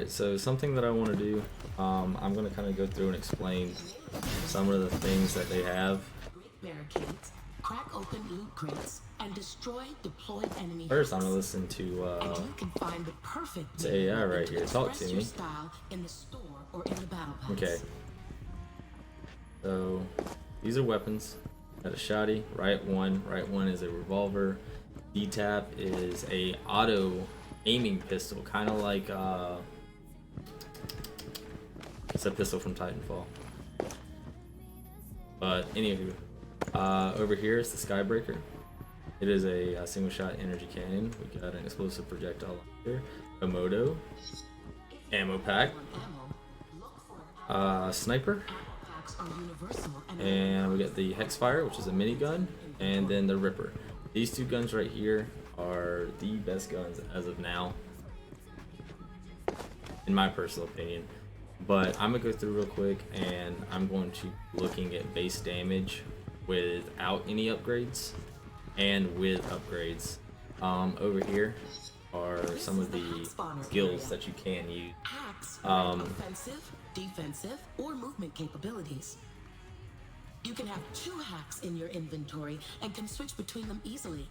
Alright, so something that I want to do, I'm going to kind of go through and explain some of the things that they have. Barricades, crack open loot crates, and destroy deployed enemy. First, I'm going to listen to and you can find the perfect AI right here. Talk to me. Style in the store or in the battle pass. Okay. So, these are weapons. Got a shotty, right one is a revolver. D-tap is a auto aiming pistol, kind of like it's a pistol from Titanfall. But anywho, over here is the Skybreaker. It is a single shot energy cannon. We got an explosive projectile here, a moto, ammo pack, sniper, and we got the Hexfire, which is a minigun, and then the Ripper. These two guns right here are the best guns as of now, in my personal opinion. But I'm gonna go through real quick, and I'm going to be looking at base damage without any upgrades and with upgrades. Over here are some of the skills that you can use. Offensive, defensive, or movement capabilities. You can have 2 hacks in your inventory and can switch between them easily.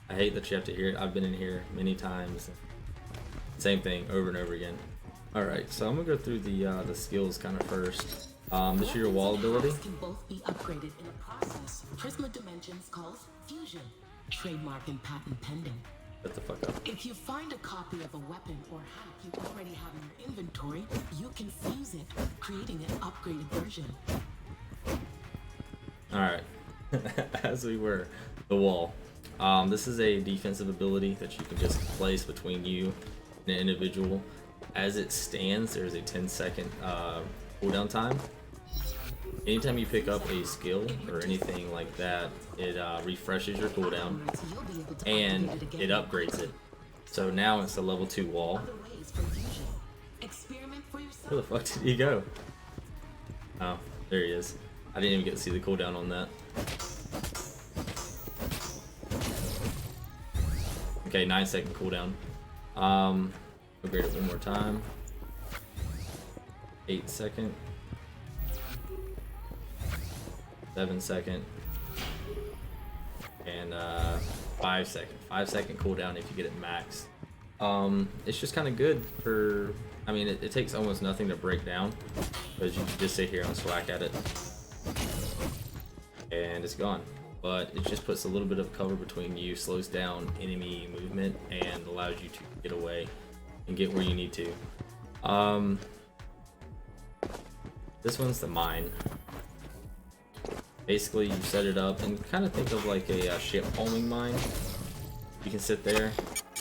I hate that you have to hear it. I've been in here many times. Same thing over and over again. Alright, so I'm gonna go through the skills kind of first. This is your wall ability. Can both be upgraded in a process Prisma Dimensions calls fusion. Trademark and patent pending. Shut the fuck up. If you find a copy of a weapon or hack you already have in your inventory, you can fuse it, creating an upgraded version. Alright, as we were, the wall. This is a defensive ability that you can just place between you and an individual. As it stands, there's a 10-second cooldown time. Anytime you pick up a skill or anything like that, it refreshes your cooldown and it upgrades it. So now it's a level 2 wall. Where the fuck did he go? Oh, there he is. I didn't even get to see the cooldown on that. Okay, 9-second cooldown. Upgrade it one more time. 8-second. 7-second. And 5-second. 5-second cooldown if you get it maxed. It's just kind of good for. I mean, it takes almost nothing to break down, because you can just sit here and swag at it, and it's gone. But it just puts a little bit of cover between you, slows down enemy movement, and allows you to get away and get where you need to. This one's the mine. Basically, you set it up and kind of think of like a ship homing mine. You can sit there,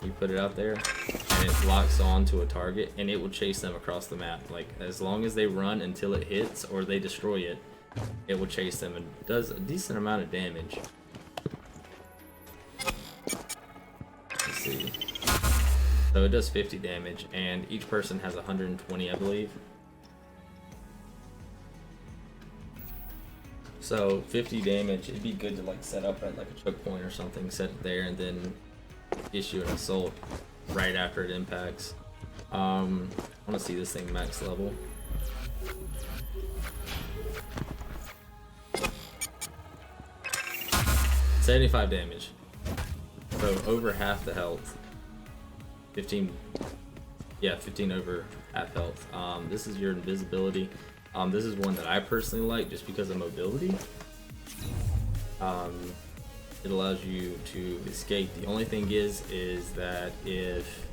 you put it out there, and it locks on to a target, and it will chase them across the map. Like, as long as they run until it hits or they destroy it, it will chase them and does a decent amount of damage. Let's see. So it does 50 damage, and each person has 120, I believe. So 50 damage, it'd be good to like set up at like a choke point or something, set it there, and then issue an assault right after it impacts. I want to see this thing max level. $75 damage. So over half the health. 15 over half health. This is your invisibility. This is one that I personally like just because of mobility. It allows you to escape. The only thing is that if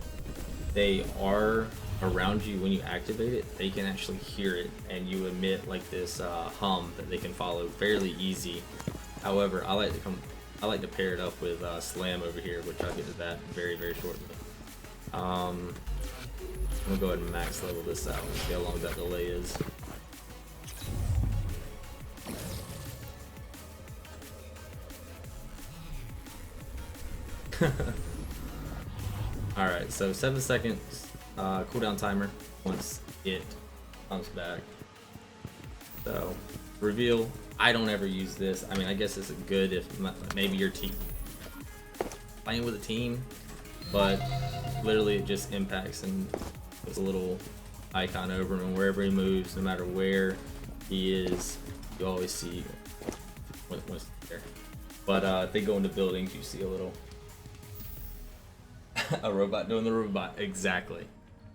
they are around you when you activate it, they can actually hear it, and you emit like this hum that they can follow fairly easy. However, I like to pair it up with Slam over here, which I'll get to that very, very shortly. I'm gonna go ahead and max level this out and see how long that delay is. Alright, so 7 seconds cooldown timer once it comes back. So, reveal. I don't ever use this. I mean, I guess it's good if maybe your team playing with a team, but literally it just impacts and puts a little icon over him, and wherever he moves, no matter where he is, you always see what's there. But if they go into buildings, you see a little a robot doing the robot. Exactly.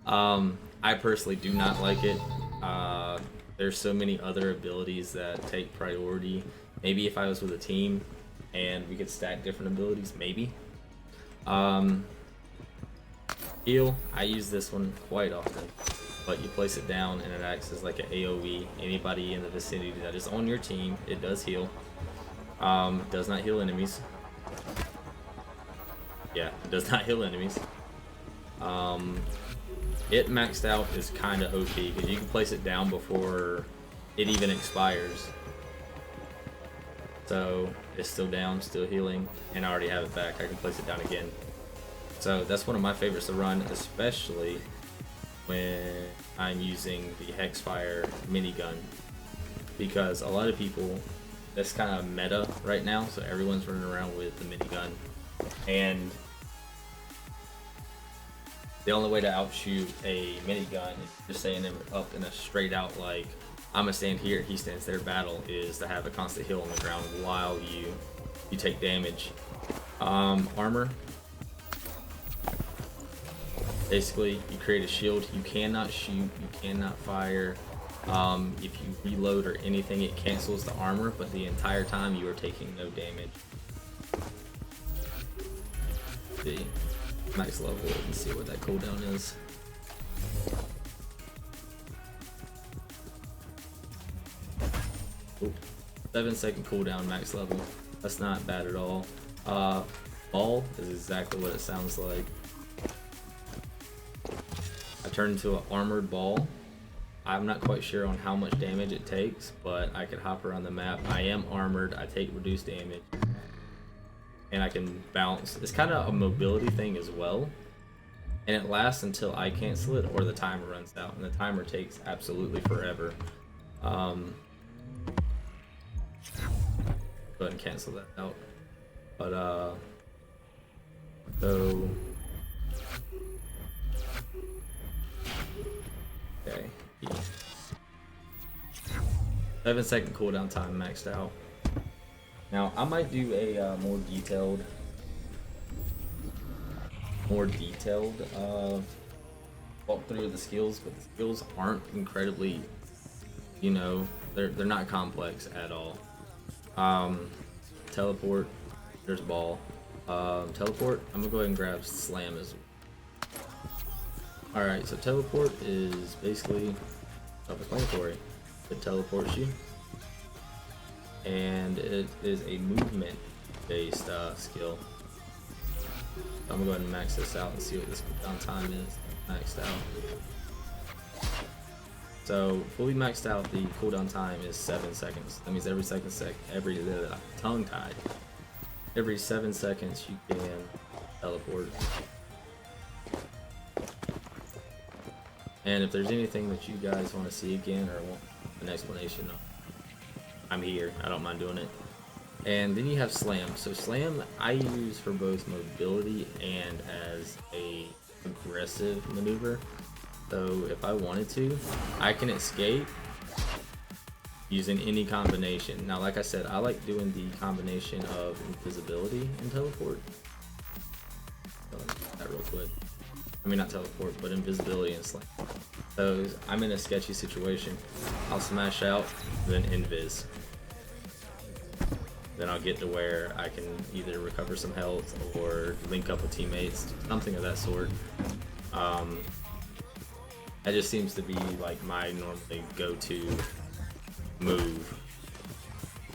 I personally do not like it. There's so many other abilities that take priority. Maybe if I was with a team and we could stack different abilities, maybe. Heal, I use this one quite often, but you place it down and it acts as like an AoE. Anybody in the vicinity that is on your team, it does heal. Does not heal enemies. Yeah, it does not heal enemies. It maxed out is kind of OP because you can place it down before it even expires. So it's still down, still healing, and I already have it back. I can place it down again. So that's one of my favorites to run, especially when I'm using the Hexfire minigun, because a lot of people, that's kind of meta right now, so everyone's running around with the minigun, and the only way to outshoot a minigun is just staying up in a straight out, like I'm gonna stand here, he stands there battle, is to have a constant heal on the ground while you take damage. Armor, basically you create a shield. You cannot shoot, you cannot fire. If you reload or anything, it cancels the armor, but the entire time you are taking no damage. See, max level it and see what that cooldown is. Ooh, 7-second cooldown, max level. That's not bad at all. Ball is exactly what it sounds like. I turn into an armored ball. I'm not quite sure on how much damage it takes, but I can hop around the map. I am armored, I take reduced damage, and I can bounce. It's kind of a mobility thing as well, and it lasts until I cancel it or the timer runs out, and the timer takes absolutely forever. Go ahead and cancel that out. But so okay. 7-second cooldown time maxed out. Now I might do a more detailed walkthrough of the skills, but the skills aren't incredibly, you know, they're not complex at all. Teleport, there's ball. Teleport, I'm gonna go ahead and grab slam as well. Alright, so teleport is basically self-explanatory. It teleports you, and it is a movement based skill. So I'm gonna go ahead and max this out and see what this cooldown time is maxed out. So fully maxed out, the cooldown time is 7 seconds. That means every tongue-tied. Every 7 seconds you can teleport. And if there's anything that you guys want to see again or want an explanation of, I'm here. I don't mind doing it. And then you have slam. So slam I use for both mobility and as a aggressive maneuver. So if I wanted to, I can escape using any combination. Now, like I said, I like doing the combination of invisibility and teleport. So let me do that real quick. I mean, not teleport, but invisibility and slam. So I'm in a sketchy situation. I'll smash out, then invis. Then I'll get to where I can either recover some health or link up with teammates, something of that sort. That just seems to be like my normally go-to move.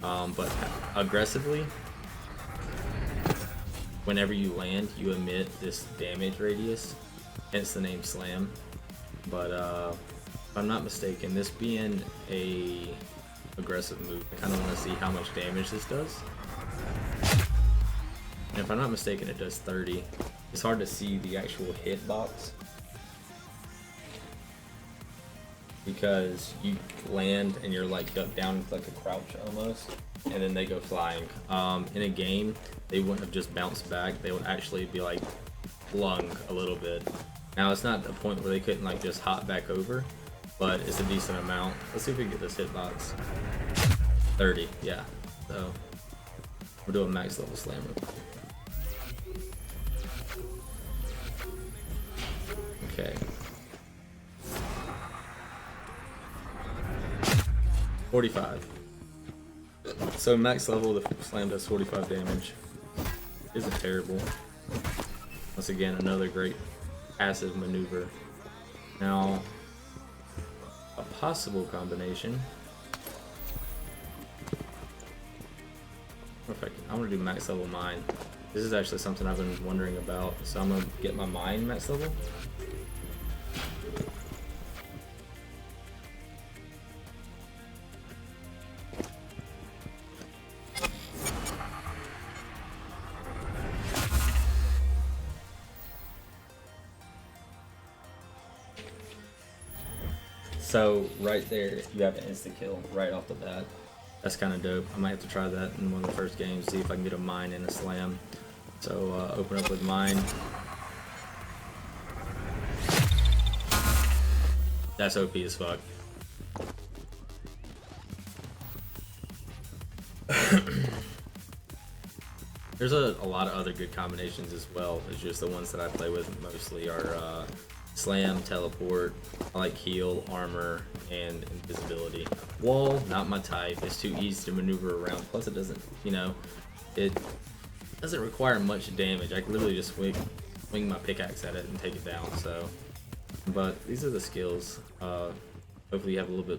But aggressively, whenever you land, you emit this damage radius, hence the name slam. But if I'm not mistaken, this being a aggressive move, I kind of want to see how much damage this does. And if I'm not mistaken, it does 30. It's hard to see the actual hitbox because you land and you're like ducked down like a crouch almost, and then they go flying. In a game, they wouldn't have just bounced back. They would actually be like flung a little bit. Now it's not a point where they couldn't like just hop back over, but it's a decent amount. Let's see if we can get this hitbox. 30, yeah. So we're doing max level slam real quick. Okay. 45. So max level, the slam does 45 damage. Isn't terrible. Once again, another great passive maneuver. Now, a possible combination. I'm gonna do max level mine. This is actually something I've been wondering about. So I'm gonna get my mine max level. So right there, you have an insta kill right off the bat. That's kind of dope. I might have to try that in one of the first games, see if I can get a mine and a slam. So open up with mine. That's OP as fuck. There's a lot of other good combinations as well. It's just the ones that I play with mostly are slam, teleport. I like heal, armor, and invisibility. Wall, not my type. It's too easy to maneuver around. Plus, it doesn't, you know, it doesn't require much damage. I can literally just swing my pickaxe at it and take it down. So, but these are the skills. Hopefully, you have a little bit